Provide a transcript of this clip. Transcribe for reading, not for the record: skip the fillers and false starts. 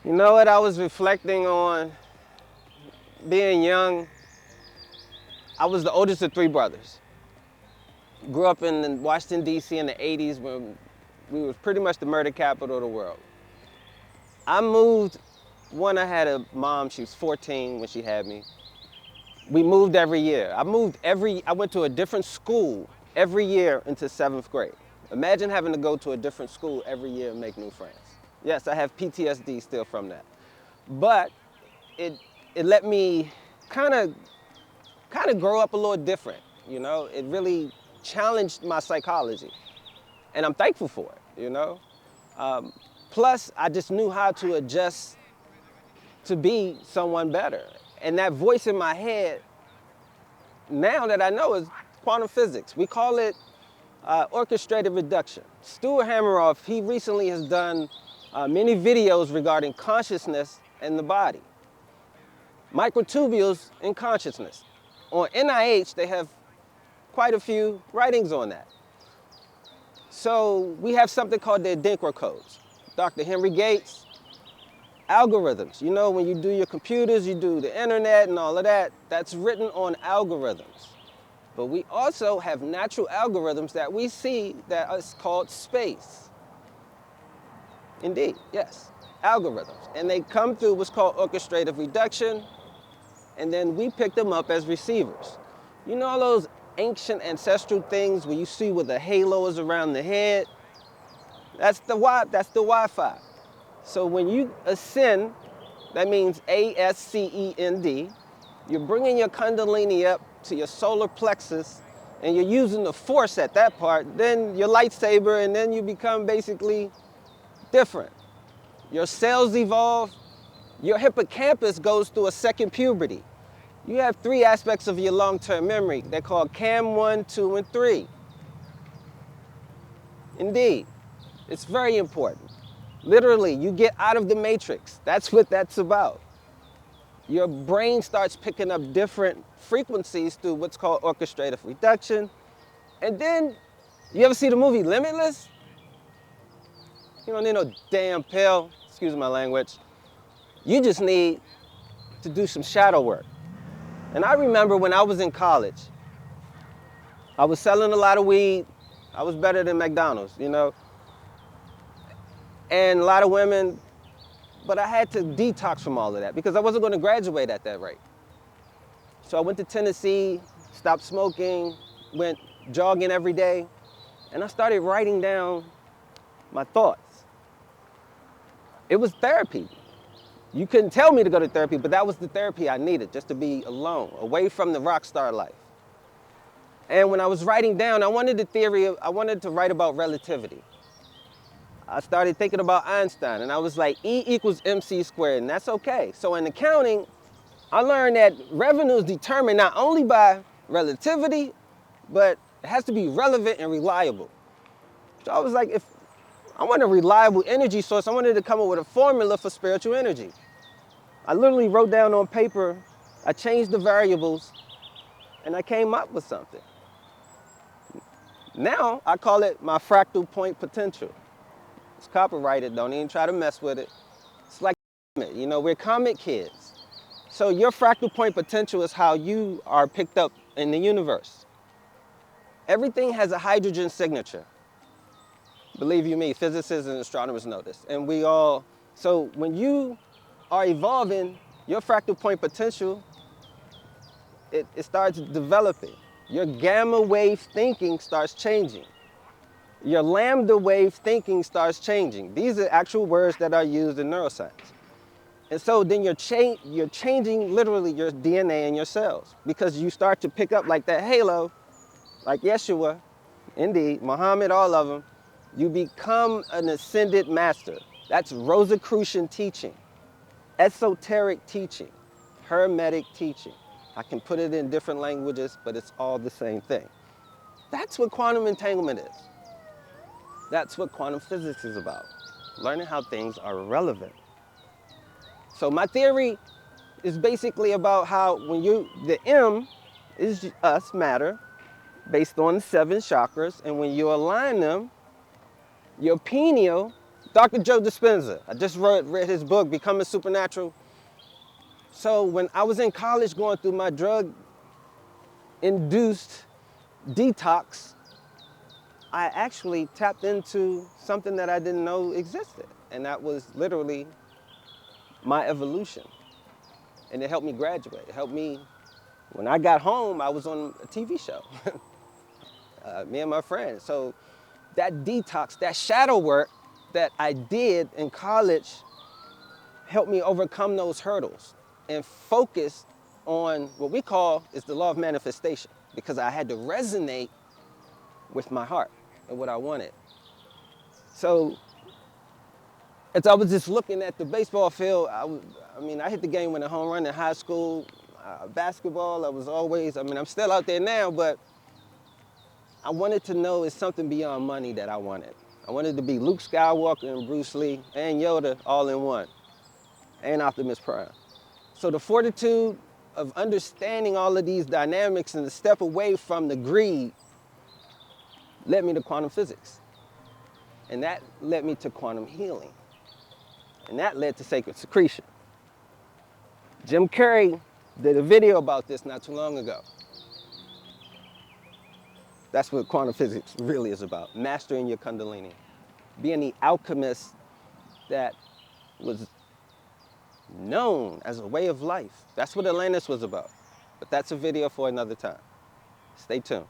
You know what? I was reflecting on being young. I was the oldest of three brothers. Grew up in Washington, D.C. in the 80s when we was pretty much the murder capital of the world. I moved, I had a mom, she was 14 when she had me. We moved every year. I went to a different school every year into 7th grade. Imagine having to go to a different school every year and make new friends. Yes, I have PTSD still from that. But it, it let me kind of grow up a little different, you know? It really challenged my psychology. And I'm thankful for it, you know? Plus, I just knew how to adjust to be someone better. And that voice in my head, now that I know, is quantum physics. We call it orchestrated reduction. Stuart Hameroff, he recently has done many videos regarding consciousness and the body. Microtubules in consciousness. On NIH, they have quite a few writings on that. So we have something called the Adinkra codes. Dr. Henry Gates, algorithms. You know, when you do your computers, you do the internet and all of that, that's written on algorithms. But we also have natural algorithms that we see that is called space. Indeed, yes, algorithms. And they come through what's called orchestrative reduction, and then we pick them up as receivers. You know all those ancient ancestral things where you see where the halo is around the head? That's the Wi-Fi. So when you ascend, that means ASCEND, you're bringing your Kundalini up to your solar plexus, and you're using the force at that part, then your lightsaber, and then you become basically different. Your cells evolve, your hippocampus goes through a second puberty. You have three aspects of your long-term memory. They're called CAM 1, 2, and 3. Indeed, it's very important. Literally, you get out of the matrix. That's what that's about. Your brain starts picking up different frequencies through what's called orchestrative reduction. And then, you ever see the movie Limitless? You don't need no damn pill, excuse my language. You just need to do some shadow work. And I remember when I was in college, I was selling a lot of weed. I was better than McDonald's, you know? And a lot of women, but I had to detox from all of that because I wasn't going to graduate at that rate. So I went to Tennessee, stopped smoking, went jogging every day, and I started writing down my thoughts. It was therapy. You couldn't tell me to go to therapy, but that was the therapy I needed, just to be alone, away from the rock star life. And when I was writing down, I wanted to write about relativity. I started thinking about Einstein, and I was like, E equals MC squared, and that's okay. So in accounting, I learned that revenue is determined not only by relativity, but it has to be relevant and reliable. So I was like, if I want a reliable energy source, I wanted to come up with a formula for spiritual energy. I literally wrote down on paper, I changed the variables, and I came up with something. Now, I call it my fractal point potential. It's copyrighted, don't even try to mess with it. It's like, you know, we're comic kids. So your fractal point potential is how you are picked up in the universe. Everything has a hydrogen signature. Believe you me, physicists and astronomers know this. And so when you are evolving, your fractal point potential, it starts developing. Your gamma wave thinking starts changing. Your lambda wave thinking starts changing. These are actual words that are used in neuroscience. And so then you're changing literally your DNA in your cells because you start to pick up like that halo, like Yeshua, indeed, Muhammad, all of them. You become an ascended master. That's Rosicrucian teaching, esoteric teaching, hermetic teaching. I can put it in different languages, but it's all the same thing. That's what quantum entanglement is. That's what quantum physics is about, learning how things are relevant. So my theory is basically about how the M is us, matter, based on the 7 chakras, and when you align them, your pineal Dr. Joe Dispenza. I just read his book, Becoming Supernatural. So when I was in college going through my drug-induced detox, I actually tapped into something that I didn't know existed. And that was literally my evolution. And it helped me graduate. It helped me, when I got home, I was on a TV show, me and my friends. So that detox, that shadow work that I did in college helped me overcome those hurdles and focus on what we call is the law of manifestation, because I had to resonate with my heart and what I wanted. So as I was just looking at the baseball field, I hit the game winning home run in high school. Basketball, I'm still out there now, but I wanted to know it's something beyond money that I wanted. I wanted to be Luke Skywalker and Bruce Lee and Yoda all in one, and Optimus Prime. So the fortitude of understanding all of these dynamics and the step away from the greed led me to quantum physics. And that led me to quantum healing. And that led to sacred secretion. Jim Carrey did a video about this not too long ago. That's what quantum physics really is about, mastering your kundalini, being the alchemist that was known as a way of life. That's what Atlantis was about. But that's a video for another time. Stay tuned.